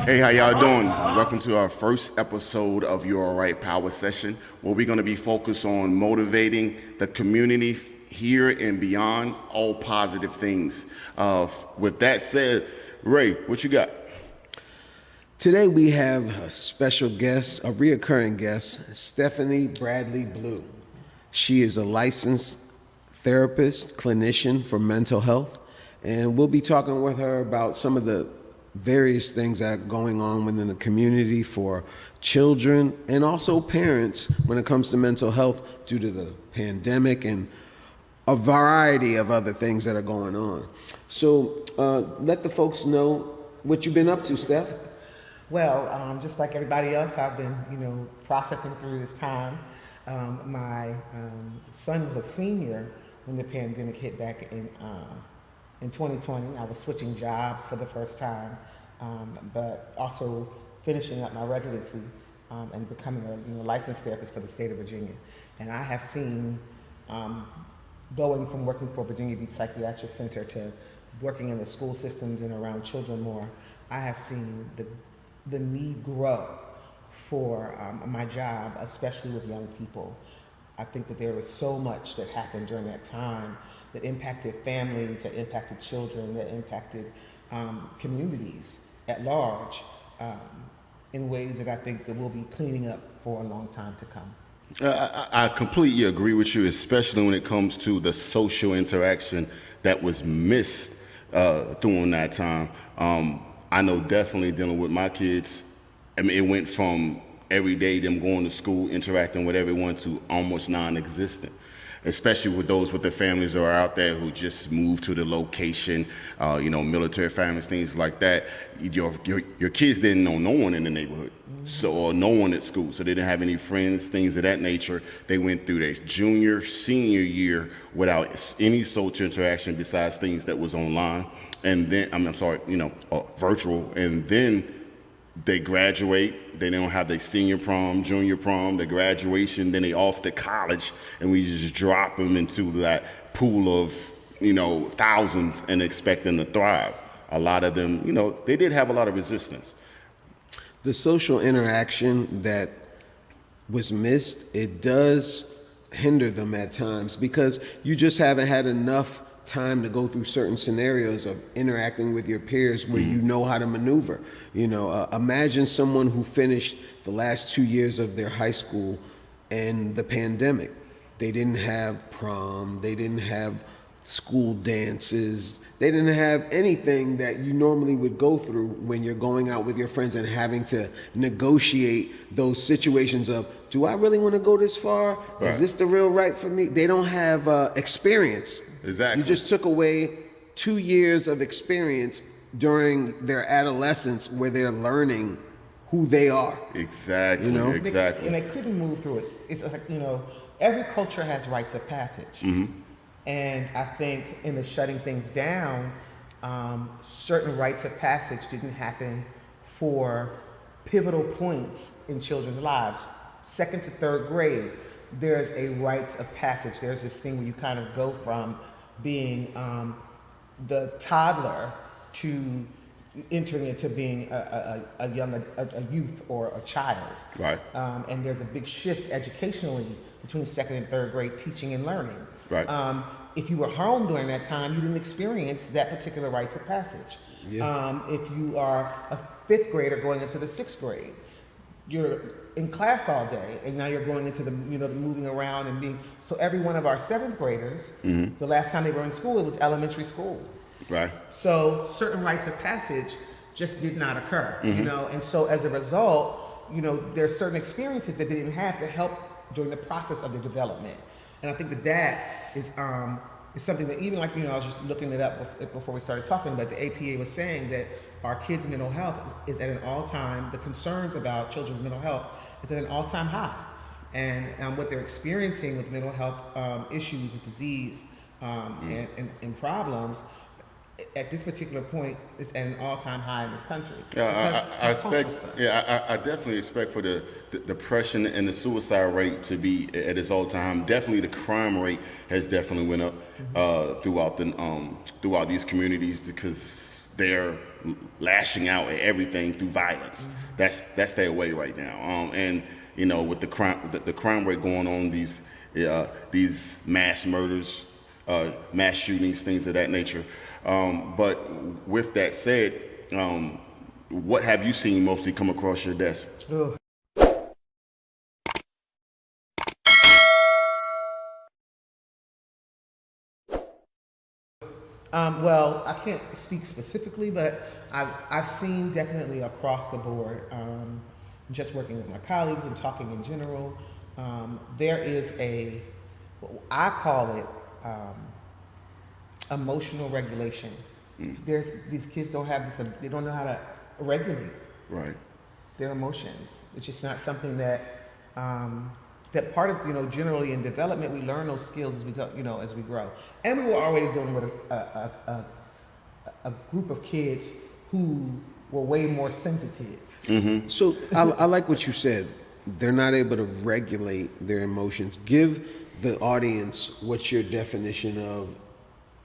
Hey, how y'all doing? Welcome to our first episode of Your All Right Power Session, where we're going to be focused on motivating the community here and beyond, all positive things. With that said, Ray, what you got? Today we have a special guest, a reoccurring guest, Stephanie Bradley Blue. She is a licensed therapist, clinician for mental health, and we'll be talking with her about some of the various things that are going on within the community for children and also parents when it comes to mental health due to the pandemic and a variety of other things that are going on. So let the folks know what you've been up to, Steph. Well, just like everybody else, I've been, processing through this time. My son was a senior when the pandemic hit back in 2020. I was switching jobs for the first time, but also finishing up my residency and becoming a licensed therapist for the state of Virginia. And I have seen, going from working for Virginia Beach Psychiatric Center to working in the school systems and around children more, I have seen the need grow for my job, especially with young people. I think that there was so much that happened during that time that impacted families, that impacted children, that impacted communities at large in ways that I think that we'll be cleaning up for a long time to come. I completely agree with you, especially when it comes to the social interaction that was missed during that time. I know definitely dealing with my kids, I mean, it went from every day them going to school, interacting with everyone to almost non-existent, especially with those with their families that are out there who just moved to the location, military families, things like that. Your kids didn't know no one in the neighborhood, or no one at school, so they didn't have any friends, things of that nature. They went through their junior, senior year without any social interaction besides things that was online, and then virtual, and then they graduate, they don't have their senior prom, junior prom, the graduation, then they off to college, and we just drop them into that pool of, thousands and expect them to thrive. A lot of them, they did have a lot of resistance. The social interaction that was missed, it does hinder them at times because you just haven't had enough time to go through certain scenarios of interacting with your peers where you know how to maneuver. Imagine someone who finished the last 2 years of their high school and the pandemic. They didn't have prom, they didn't have school dances, they didn't have anything that you normally would go through when you're going out with your friends and having to negotiate those situations of, do I really want to go this far? Right. Is this the real right for me? They don't have experience. Exactly. You just took away 2 years of experience during their adolescence where they're learning who they are. Exactly, exactly. And they couldn't move through it. It's like, every culture has rites of passage. Mm-hmm. And I think in the shutting things down, certain rites of passage didn't happen for pivotal points in children's lives. 2nd to 3rd grade, there's a rites of passage. There's this thing where you kind of go from being the toddler to entering into being a youth or a child. Right. And there's a big shift educationally between 2nd and 3rd grade teaching and learning. Right. If you were home during that time, you didn't experience that particular rites of passage. Yeah. If you are a 5th grader going into the 6th grade, you're in class all day, and now you're going into the moving around and being. So every one of our 7th graders, the last time they were in school, it was elementary school. Right. So certain rites of passage just did not occur, and so as a result, there's certain experiences that they didn't have to help during the process of their development. And I think that is something that even I was just looking it up before we started talking, but the APA was saying that our kids' mental health is at an all-time, the concerns about children's mental health is at an all-time high. And what they're experiencing with mental health issues and disease and problems at this particular point is at an all-time high in this country. I definitely expect for the depression and the suicide rate to be at its all-time. Definitely, the crime rate has definitely went up throughout these communities because they're lashing out at everything through violence. That's their way right now. And you know, with the crime rate going on, these mass murders, mass shootings, things of that nature. But with that said, what have you seen mostly come across your desk? Ugh. Well, I can't speak specifically, but I've seen definitely across the board, just working with my colleagues and talking in general, there is I call it emotional regulation. These kids don't have this, they don't know how to regulate Right. their emotions. It's just not something that, that part of, generally in development, we learn those skills as we go, as we grow. And we were already dealing with a group of kids who were way more sensitive. So I like what you said. They're not able to regulate their emotions. Give the audience what your definition of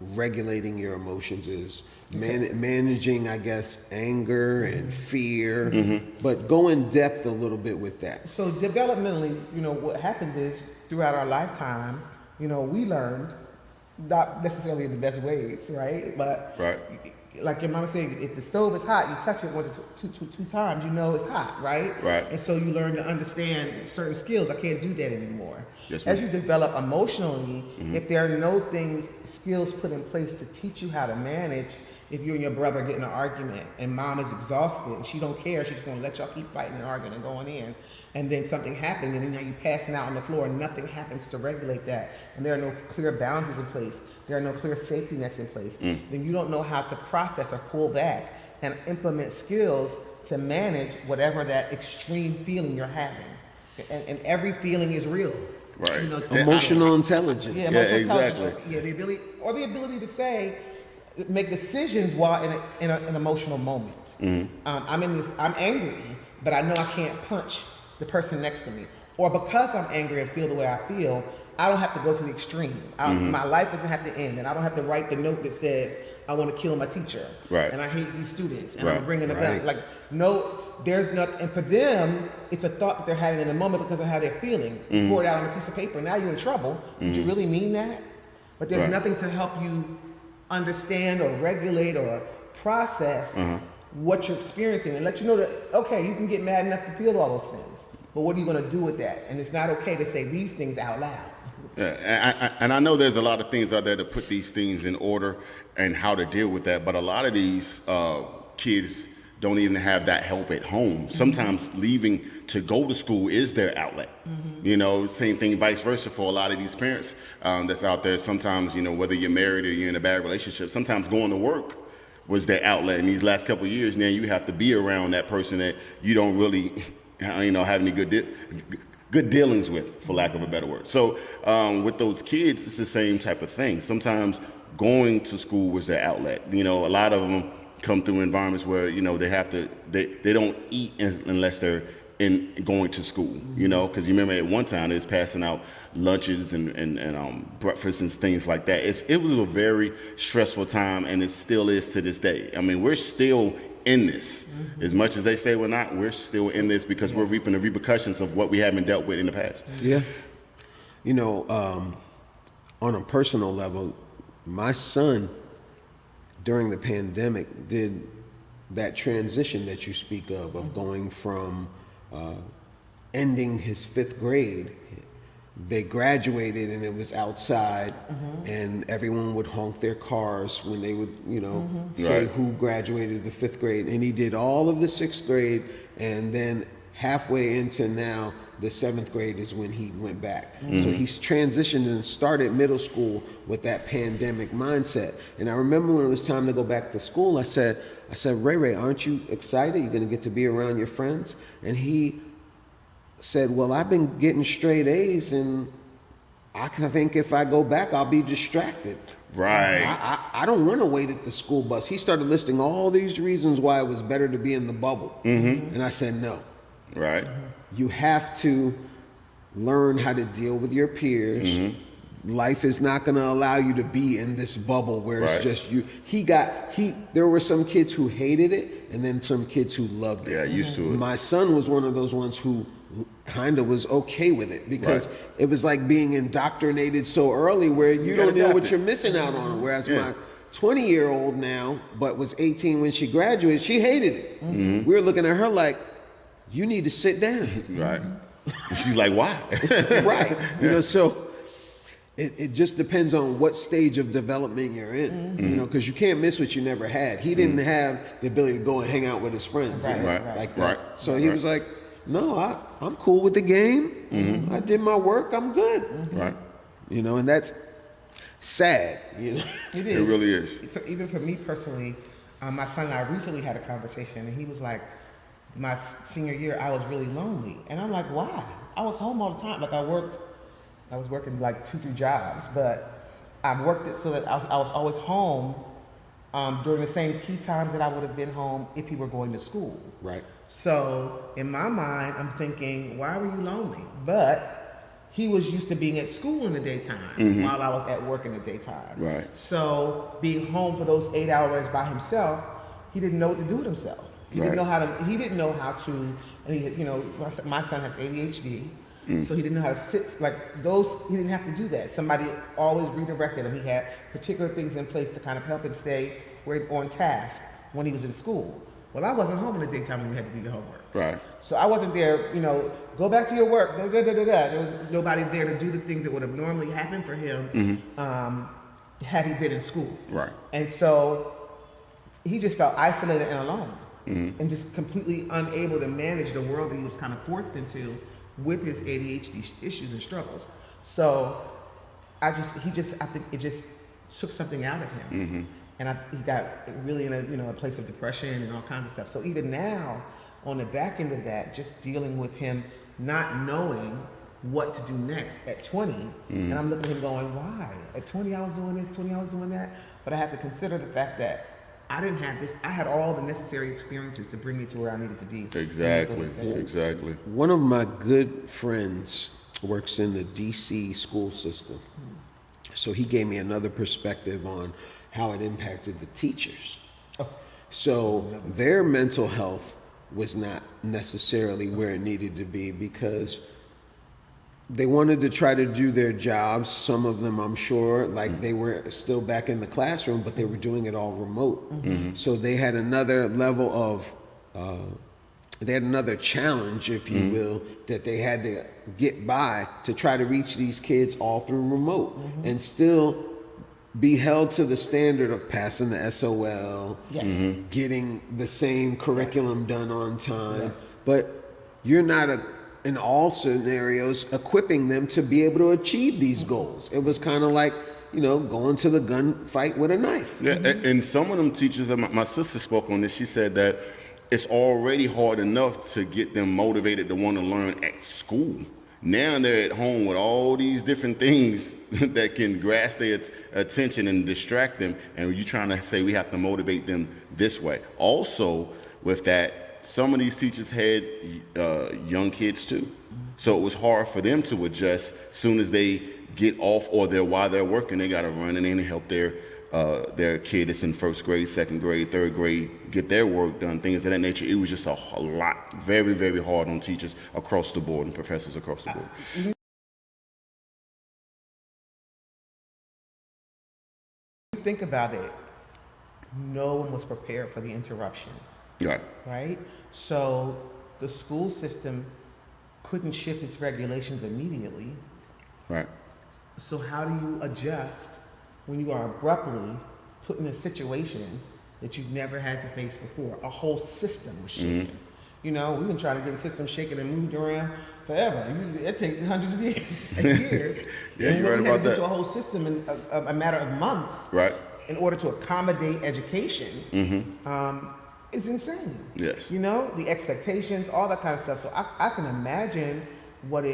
regulating your emotions is. Managing, I guess, anger and fear, but go in depth a little bit with that. So developmentally, what happens is throughout our lifetime, we learned, not necessarily in the best ways, right? But Right. like your mama said, if the stove is hot, you touch it two times, it's hot, right? Right. And so you learn to understand certain skills. I can't do that anymore. Yes, ma'am. As you develop emotionally, if there are no skills put in place to teach you how to manage, if you and your brother get in an argument and mom is exhausted and she don't care, she's just gonna let y'all keep fighting and arguing and going in, and then something happens and then now you passing out on the floor and nothing happens to regulate that, and there are no clear boundaries in place, there are no clear safety nets in place, then you don't know how to process or pull back and implement skills to manage whatever that extreme feeling you're having. And every feeling is real. Right. Emotional intelligence. Yeah, Yeah, emotional exactly. intelligence. Yeah, the ability to make decisions while in an emotional moment. I'm angry, but I know I can't punch the person next to me. Or because I'm angry and feel the way I feel, I don't have to go to the extreme. My life doesn't have to end, and I don't have to write the note that says, I want to kill my teacher. Right. And I hate these students, and Right. I'm bringing a Right. gun. Like, no, there's nothing. And for them, it's a thought that they're having in the moment because of how they're feeling. You pour it out on a piece of paper, now you're in trouble. Did you really mean that? But there's Right. nothing to help you understand or regulate or process what you're experiencing and let you know that, okay, you can get mad enough to feel all those things, but what are you going to do with that? And it's not okay to say these things out loud. Yeah, and I know there's a lot of things out there to put these things in order and how to deal with that, but a lot of these kids don't even have that help at home. Sometimes leaving to go to school is their outlet. Same thing, vice versa for a lot of these parents that's out there. Sometimes, whether you're married or you're in a bad relationship, sometimes going to work was their outlet. In these last couple of years, now you have to be around that person that you don't really, have any good dealings with, for lack of a better word. So with those kids, it's the same type of thing. Sometimes going to school was their outlet. A lot of them come through environments where they don't eat unless they're going to school. Because you remember at one time they was passing out lunches and breakfasts and things like that. It was a very stressful time, and it still is to this day. I mean, we're still in this. As much as they say we're not, we're still in this because we're reaping the repercussions of what we haven't dealt with in the past. Yeah. On a personal level, my son during the pandemic did that transition that you speak of going from ending his 5th grade. They graduated and it was outside, and everyone would honk their cars when they would, say Right. who graduated the 5th grade. And he did all of the 6th grade, and then halfway into now, the 7th grade is when he went back. So he's transitioned and started middle school with that pandemic mindset. And I remember when it was time to go back to school, I said, Ray, aren't you excited? You're going to get to be around your friends? And he said, well, I've been getting straight A's, and I think if I go back, I'll be distracted. Right. I don't want to wait at the school bus. He started listing all these reasons why it was better to be in the bubble. And I said, no. Right. You have to learn how to deal with your peers. life is not going to allow you to be in this bubble where Right. it's just you. There were some kids who hated it and then some kids who loved it. Yeah, used to it. My son was one of those ones who kind of was okay with it because Right. it was like being indoctrinated so early where you gotta don't know adapt what it. you're missing out on. Whereas Yeah. my 20-year-old now, but was 18 when she graduated, she hated it. Mm-hmm. We were looking at her like, you need to sit down. Right. She's like, why? Right. You know, so it just depends on what stage of development you're in, you know, because you can't miss what you never had. He didn't have the ability to go and hang out with his friends Right, Right. like that. Right. So he Right. was like, no, I'm cool with the game. I did my work. I'm good. Right. You know, and that's sad, you know. It It really is. Even for me personally, my son and I recently had a conversation, and he was like, my senior year, I was really lonely. And I'm like, why? I was home all the time. Like I was working like 2-3 jobs, but I worked it so that I was always home during the same key times that I would have been home if he were going to school. Right. So in my mind, I'm thinking, why were you lonely? But he was used to being at school in the daytime while I was at work in the daytime. Right. So being home for those 8 hours by himself, he didn't know what to do with himself. He didn't Right. know how to. He didn't know how to. And he, you know, my son has ADHD, so he didn't know how to sit like those. He didn't have to do that. Somebody always redirected him. He had particular things in place to kind of help him stay on task when he was in school. Well, I wasn't home in the daytime when we had to do your homework. Right. So I wasn't there, you know, go back to your work. Da, da, da, da, da. There was nobody there to do the things that would have normally happened for him had he been in school. Right. And so he just felt isolated and alone and just completely unable to manage the world that he was kind of forced into with his ADHD issues and struggles. So I think it just took something out of him. And he got really in a place of depression and all kinds of stuff. So even now, on the back end of that, just dealing with him not knowing what to do next at 20, and I'm looking at him going, why? At 20 I was doing this, 20 I was doing that, but I have to consider the fact that I didn't have this. I had all the necessary experiences to bring me to where I needed to be. Exactly. Exactly. One of my good friends works in the DC school system. So he gave me another perspective on how it impacted the teachers. So their mental health was not necessarily where it needed to be because they wanted to try to do their jobs. Some of them, I'm sure, like they were still back in the classroom, but they were doing it all remote. So they had another level of, they had another challenge, if you will, that they had to get by to try to reach these kids all through remote and still be held to the standard of passing the SOL, Yes. getting the same curriculum done on time. Yes. But you're not in all scenarios equipping them to be able to achieve these goals. It was kind of like, you know, going to the gunfight with a knife. Yeah, and some of them teachers, and my sister spoke on this, she said that it's already hard enough to get them motivated to want to learn at school. Now they're at home with all these different things that can grasp their attention and distract them, and you're trying to say we have to motivate them this way. Also, with that, some of these teachers had young kids too, so it was hard for them to adjust. Soon as they get off or while they're working, they got to run in and help their kid that's in first grade, second grade, third grade get their work done, things of that nature. It was just a lot, very, very hard on teachers across the board and professors across the board. Think about it. No one was prepared for the interruption. Right. Right? So the school system couldn't shift its regulations immediately. Right. So how do you adjust when you are abruptly put in a situation that you've never had to face before? A whole system was shaken. You know, we've been trying to get a system shaken and moved around forever. It takes hundreds of years. Yeah, and you're right we had about to do that. to a whole system in a matter of months. Right. In order to accommodate education, is insane. Yes. You know, the expectations, all that kind of stuff. So I can imagine what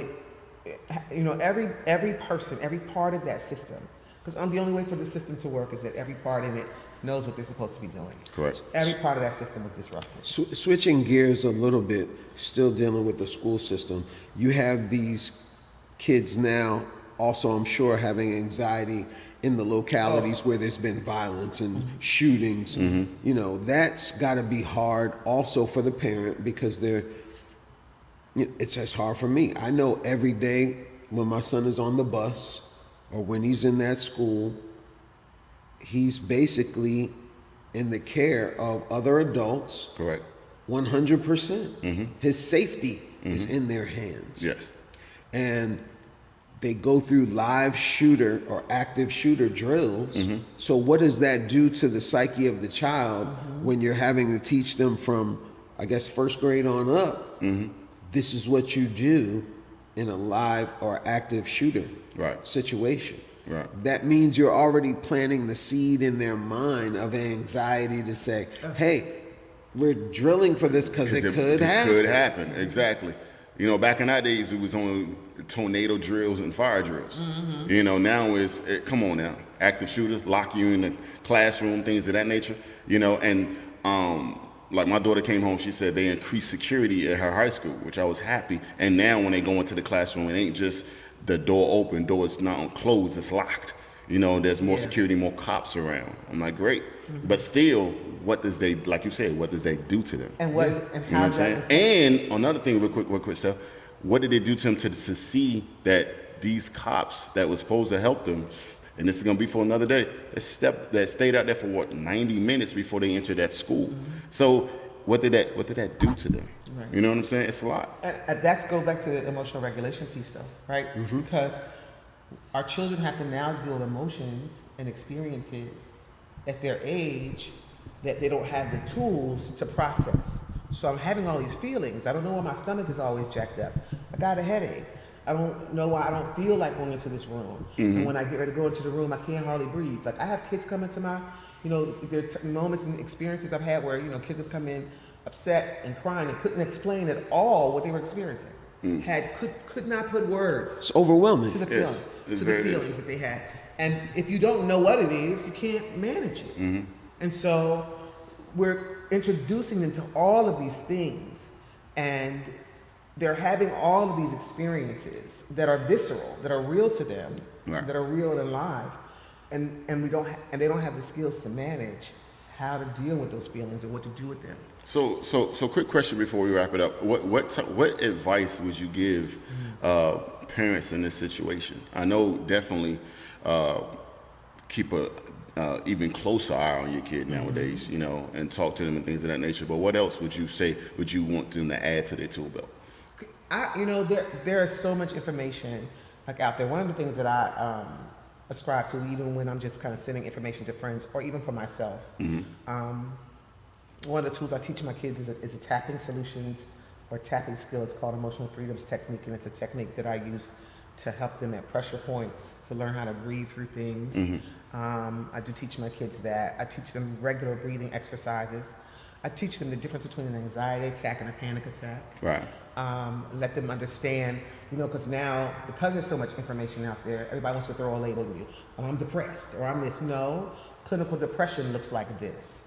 every person, every part of that system, because the only way for the system to work is that every part in it knows what they're supposed to be doing. Correct. Every part of that system was disrupted. Switching gears a little bit, still dealing with the school system, you have these kids now also, I'm sure, having anxiety in the localities where there's been violence and shootings. You know, that's got to be hard also for the parent, because it's just hard for me. I know every day when my son is on the bus or when he's in that school, he's basically in the care of other adults. Correct. 100%. His safety is in their hands. Yes. And they go through live shooter or active shooter drills. So what does that do to the psyche of the child when you're having to teach them from, I guess, first grade on up? This is what you do in a live or active shooter situation. Right. That means you're already planting the seed in their mind of anxiety to say, hey, we're drilling for this because it could happen. It could happen, exactly. You know, back in our days, it was only tornado drills and fire drills. You know, now come on now, active shooter, lock you in the classroom, things of that nature. You know, and like my daughter came home, she said they increased security at her high school, which I was happy. And now when they go into the classroom, it ain't just the door open, door is not closed, it's locked. You know, there's more security, more cops around. I'm like, great. But still, what does they, like you said, what does they do to them? And you know what I'm saying? And another thing, real quick stuff, what did they do to them to see that these cops that was supposed to help them, and this is going to be for another day, that stayed out there for 90 minutes before they entered that school. So what did that do to them? Right. You know what I'm saying? It's a lot. And that goes back to the emotional regulation piece, though, right? Because our children have to now deal with emotions and experiences at their age that they don't have the tools to process. So I'm having all these feelings. I don't know why my stomach is always jacked up. I got a headache. I don't know why I don't feel like going into this room. And when I get ready to go into the room, I can't hardly breathe. Like, I have kids come into my, you know, there are moments and experiences I've had where, you know, kids have come in upset and crying and couldn't explain at all what they were experiencing. Could not put words. It's overwhelming. To the feeling, to the feelings that they had. And if you don't know what it is, you can't manage it. And so we're introducing them to all of these things, and they're having all of these experiences that are visceral, that are real to them, that are real and live, and they don't have the skills to manage how to deal with those feelings and what to do with them. So quick question before we wrap it up. What advice would you give parents in this situation? I know definitely keep a even closer eye on your kid nowadays, you know, and talk to them and things of that nature. But what else would you say would you want them to add to their tool belt? You know, there is so much information like out there. One of the things that I ascribe to, even when I'm just kind of sending information to friends or even for myself, one of the tools I teach my kids is a tapping solutions or tapping skill. It's called Emotional Freedoms Technique, and it's a technique that I use to help them at pressure points to learn how to breathe through things. I do teach my kids that. I teach them regular breathing exercises. I teach them the difference between an anxiety attack and a panic attack. Right. Let them understand, you know, because there's so much information out there, everybody wants to throw a label to you. Oh, I'm depressed, or I'm this. No, clinical depression looks like this.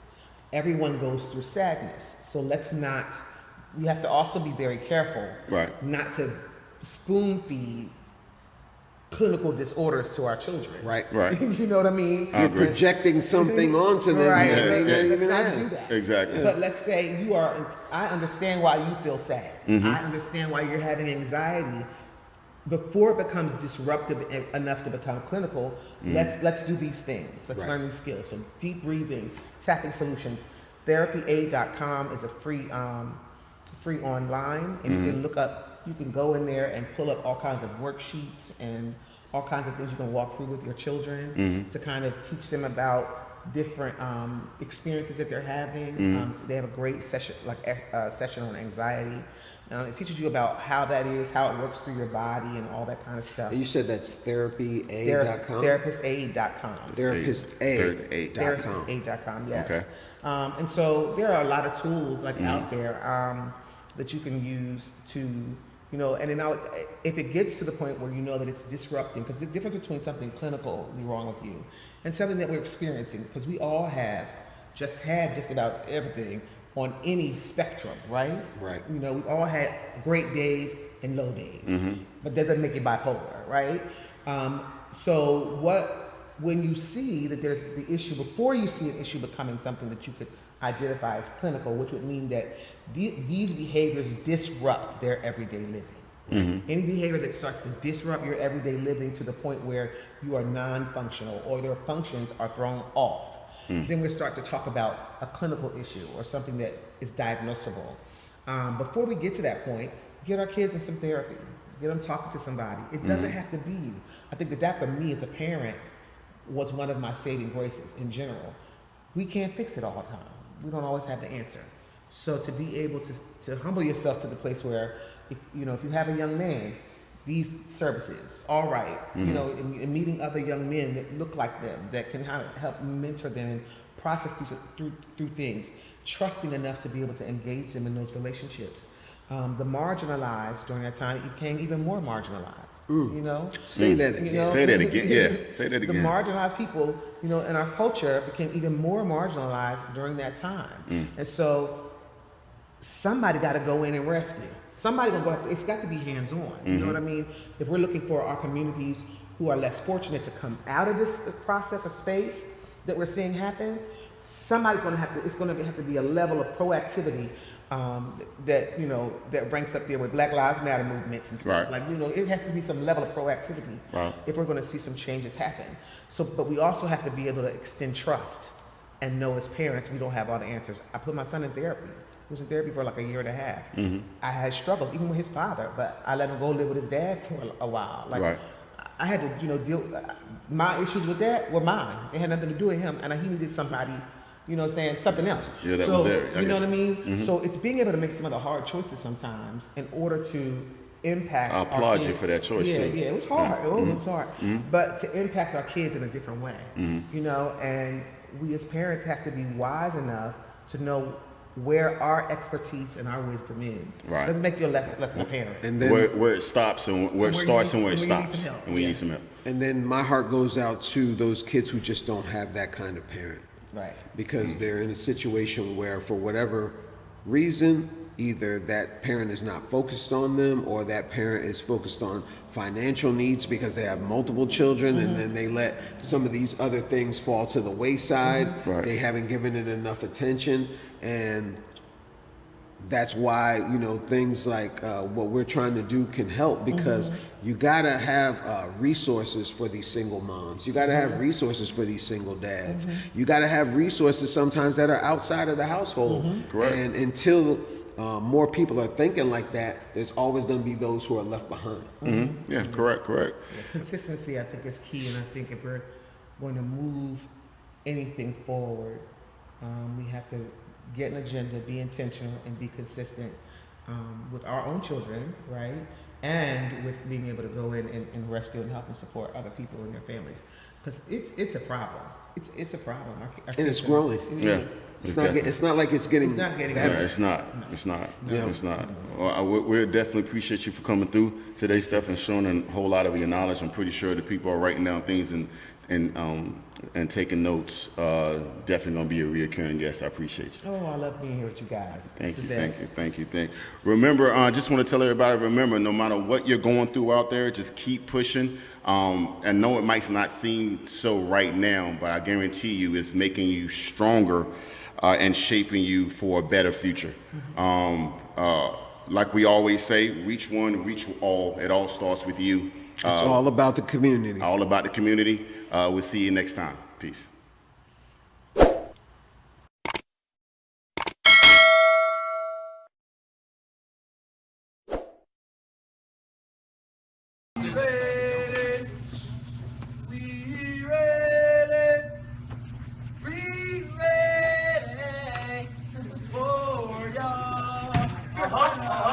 Everyone goes through sadness. So we have to also be very careful not to spoon feed clinical disorders to our children. Right. You know what I mean? You're projecting something onto them. Right. Let's not do that. Exactly. But let's say I understand why you feel sad. I understand why you're having anxiety. Before it becomes disruptive enough to become clinical, let's do these things. Let's learn these skills. So deep breathing, tapping solutions. Therapya.com is a free online, and you can look up. You can go in there and pull up all kinds of worksheets and all kinds of things you can walk through with your children to kind of teach them about different experiences that they're having. They have a great session, session on anxiety. It teaches you about how that is, how it works through your body, and all that kind of stuff. You said that's therapya.com? Therapistaid.com. Therapistaid.com. Therapistaid.com, yes. Okay. And so there are a lot of tools out there that you can use to, you know, and then if it gets to the point where you know that it's disrupting, because the difference between something clinically wrong with you and something that we're experiencing, because we all have just about everything on any spectrum, right? Right. You know, we've all had great days and low days, but that doesn't make it bipolar, right? When you see that there's the issue, before you see an issue becoming something that you could identify as clinical, which would mean that these behaviors disrupt their everyday living. Any behavior that starts to disrupt your everyday living to the point where you are non-functional or their functions are thrown off, then we start to talk about a clinical issue or something that is diagnosable. Before we get to that point, get our kids in some therapy. Get them talking to somebody. It doesn't have to be you. I think that for me as a parent was one of my saving graces in general. We can't fix it all the time. We don't always have the answer. So to be able to humble yourself to the place where, if you have a young man, these services, all right, and meeting other young men that look like them, that can help mentor them and process through things, trusting enough to be able to engage them in those relationships. The marginalized during that time became even more marginalized. Say that again. Say that again. Yeah, say that again. The marginalized people, in our culture became even more marginalized during that time. And so somebody got to go in and rescue. Somebody gonna go. It's got to be hands-on. You know what I mean? If we're looking for our communities who are less fortunate to come out of this process or space that we're seeing happen, somebody's gonna have to. It's gonna have to be a level of proactivity. That ranks up there with Black Lives Matter movements and stuff. Right. It has to be some level of proactivity if we're going to see some changes happen. So, but we also have to be able to extend trust and know as parents we don't have all the answers. I put my son in therapy. He was in therapy for like a year and a half. I had struggles even with his father, but I let him go live with his dad for a while. I had to, deal. My issues with that were mine. It had nothing to do with him, and he needed somebody. Something else. Yeah, that was there. You know what I mean? So it's being able to make some of the hard choices sometimes in order to impact I applaud you for that choice. Yeah, too. it was hard. It was hard. But to impact our kids in a different way, and we as parents have to be wise enough to know where our expertise and our wisdom is. Right. Doesn't make you less of a parent. And then where it stops and where it starts and where it stops. Need some help. And we need some help. And then my heart goes out to those kids who just don't have that kind of parent. Right. Because they're in a situation where, for whatever reason, either that parent is not focused on them or that parent is focused on financial needs because they have multiple children and then they let some of these other things fall to the wayside. Right. They haven't given it enough attention, and that's why things like what we're trying to do can help, because you gotta have resources for these single moms. You gotta have resources for these single dads. You gotta have resources sometimes that are outside of the household. Correct. And until more people are thinking like that, there's always going to be those who are left behind. Yeah, correct. Yeah, consistency, I think, is key, and I think if we're going to move anything forward, we have to get an agenda, be intentional, and be consistent with our own children, right? And with being able to go in and rescue and help and support other people in their families, because it's a problem. It's a problem. And it's growing. Yeah. It's not like it's getting getting better. Yeah, it's not. It's not. Well, we definitely appreciate you for coming through today, Steph, and showing a whole lot of your knowledge. I'm pretty sure the people are writing down things and taking notes. Definitely gonna be a reoccurring guest. I appreciate you. Oh, I love being here with you guys. Thank you. Remember, just want to tell everybody, remember, no matter what you're going through out there, just keep pushing. And know it might not seem so right now, but I guarantee you it's making you stronger and shaping you for a better future. Like we always say, reach one, reach all. It all starts with you. It's all about the community. All about the community. We'll see you next time. Peace. For y'all.